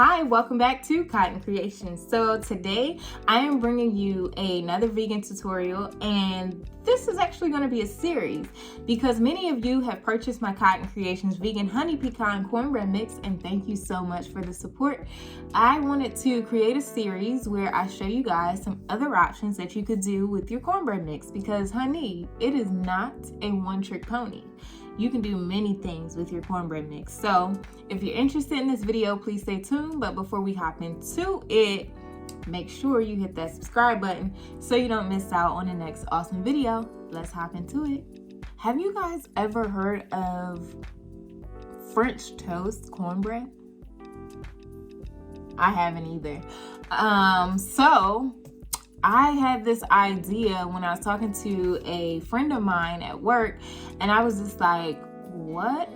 Hi, welcome back to Cotton Creations. So today I am bringing you another vegan tutorial, and this is actually going to be a series because many of you have purchased my Cotton Creations Vegan Honey Pecan Cornbread Mix, and thank you so much for the support. I wanted to create a series where I show you guys some other options that you could do with your cornbread mix because, honey, it is not a one-trick pony. You can do many things with your cornbread mix. So if you're interested in this video, please stay tuned. But before we hop into it, make sure you hit that subscribe button so you don't miss out on the next awesome video. Let's hop into it. Have you guys ever heard of French toast cornbread? I haven't either. So I had this idea when I was talking to a friend of mine at work, and I was just like, what?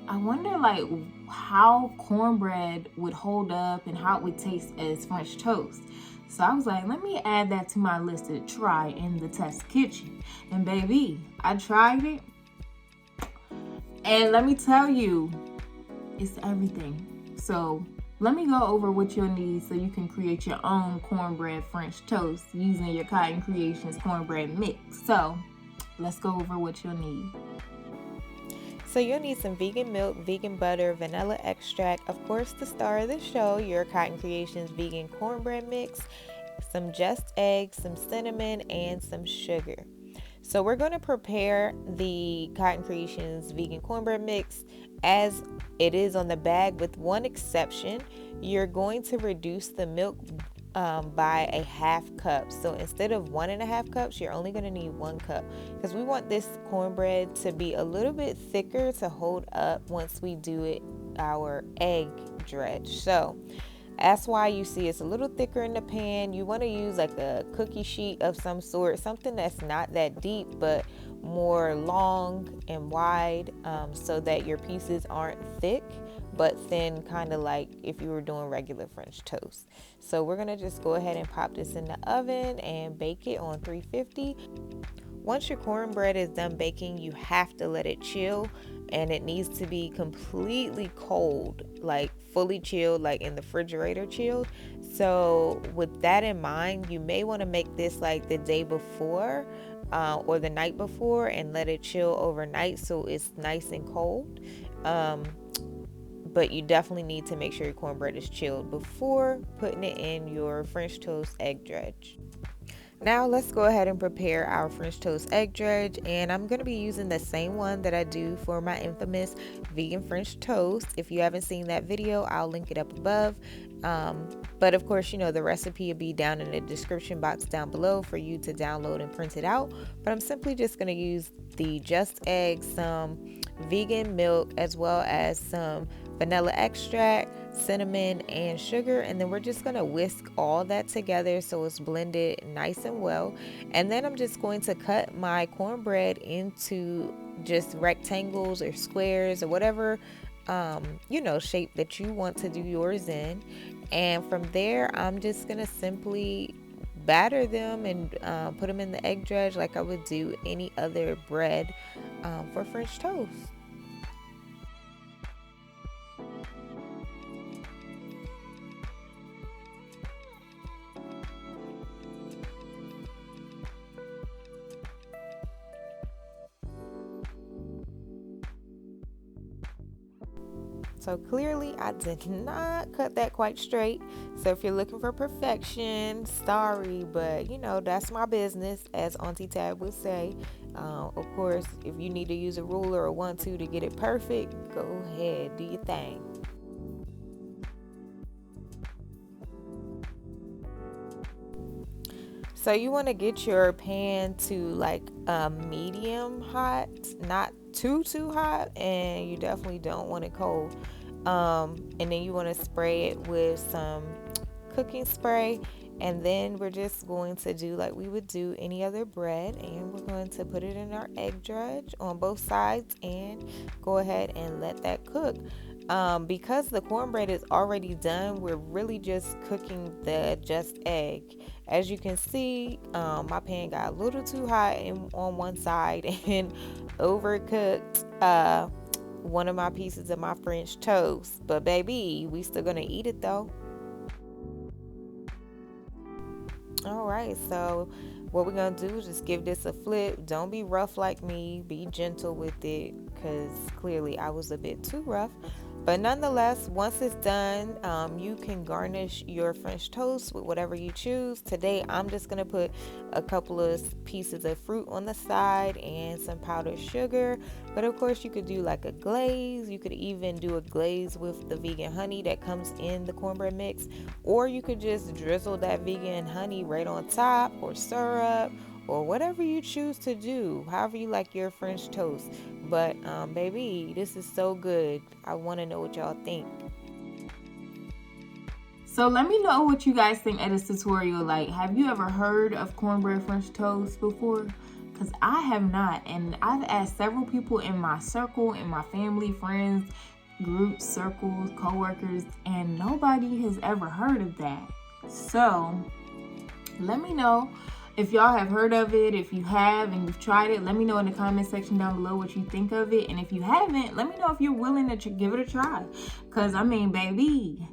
I wonder like how cornbread would hold up and how it would taste as French toast. So I was like, let me add that to my list to try in the test kitchen. And baby, I tried it. And let me tell you, it's everything. So let me go over what you'll need so you can create your own cornbread French toast using your Cotton Creations cornbread mix. So let's go over what you'll need. So you'll need some vegan milk, vegan butter, vanilla extract, of course the star of the show, your Cotton Creations Vegan Cornbread Mix, some just eggs, some cinnamon, and some sugar. So we're going to prepare the Cotton Creations Vegan Cornbread Mix as it is on the bag, with one exception. You're going to reduce the milk by a half cup. So instead of 1.5 cups, you're only going to need 1 cup because we want this cornbread to be a little bit thicker to hold up once we do it our egg dredge. So that's why you see it's a little thicker in the pan. You want to use like a cookie sheet of some sort, something that's not that deep but more long and wide, so that your pieces aren't thick but thin, kind of like if you were doing regular French toast. So we're gonna just go ahead and pop this in the oven and bake it on 350. Once your cornbread is done baking, you have to let it chill, and it needs to be completely cold, like fully chilled, like in the refrigerator chilled. So with that in mind, you may want to make this like the day before or the night before and let it chill overnight so it's nice and cold. But you definitely need to make sure your cornbread is chilled before putting it in your French toast egg dredge. Now let's go ahead and prepare our French toast egg dredge, and I'm going to be using the same one that I do for my infamous vegan French toast. If you haven't seen that video, I'll link it up above. But of course, you know, the recipe will be down in the description box down below for you to download and print it out. But I'm simply just going to use the just eggs, some vegan milk, as well as some vanilla extract, cinnamon, and sugar, and then we're just going to whisk all that together so it's blended nice and well. And then I'm just going to cut my cornbread into just rectangles or squares or whatever shape that you want to do yours in. And from there, I'm just going to simply batter them and put them in the egg dredge like I would do any other bread for French toast. So clearly I did not cut that quite straight. So if you're looking for perfection, sorry, but you know, that's my business, as Auntie Tab would say. Of course, if you need to use a ruler or 1-2 to get it perfect, go ahead, do your thing. So you want to get your pan to like medium hot, not too hot, and you definitely don't want it cold. And then you want to spray it with some cooking spray, and then we're just going to do like we would do any other bread, and we're going to put it in our egg dredge on both sides and go ahead and let that cook. Because the cornbread is already done, we're really just cooking the just egg. As you can see, my pan got a little too hot on one side and overcooked one of my pieces of my French toast. But baby, we still gonna eat it though. All right, so what we're gonna do is just give this a flip. Don't be rough like me, be gentle with it, because clearly I was a bit too rough. But nonetheless, once it's done, you can garnish your French toast with whatever you choose. Today, I'm just going to put a couple of pieces of fruit on the side and some powdered sugar. But of course, you could do like a glaze. You could even do a glaze with the vegan honey that comes in the cornbread mix. Or you could just drizzle that vegan honey right on top, or syrup, or whatever you choose to do, however you like your French toast. But baby, this is so good. I want to know what y'all think. So let me know what you guys think of this tutorial. Like, have you ever heard of cornbread French toast before? Because I have not, and I've asked several people in my circle, in my family, friends, groups, circles, co-workers, and nobody has ever heard of that. So let me know if y'all have heard of it. If you have and you've tried it, let me know in the comment section down below what you think of it. And if you haven't, let me know if you're willing to give it a try. Because, I mean, baby,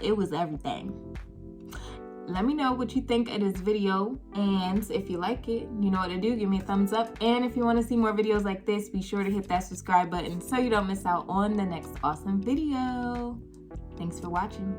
it was everything. Let me know what you think of this video. And if you like it, you know what to do. Give me a thumbs up. And if you want to see more videos like this, be sure to hit that subscribe button so you don't miss out on the next awesome video. Thanks for watching.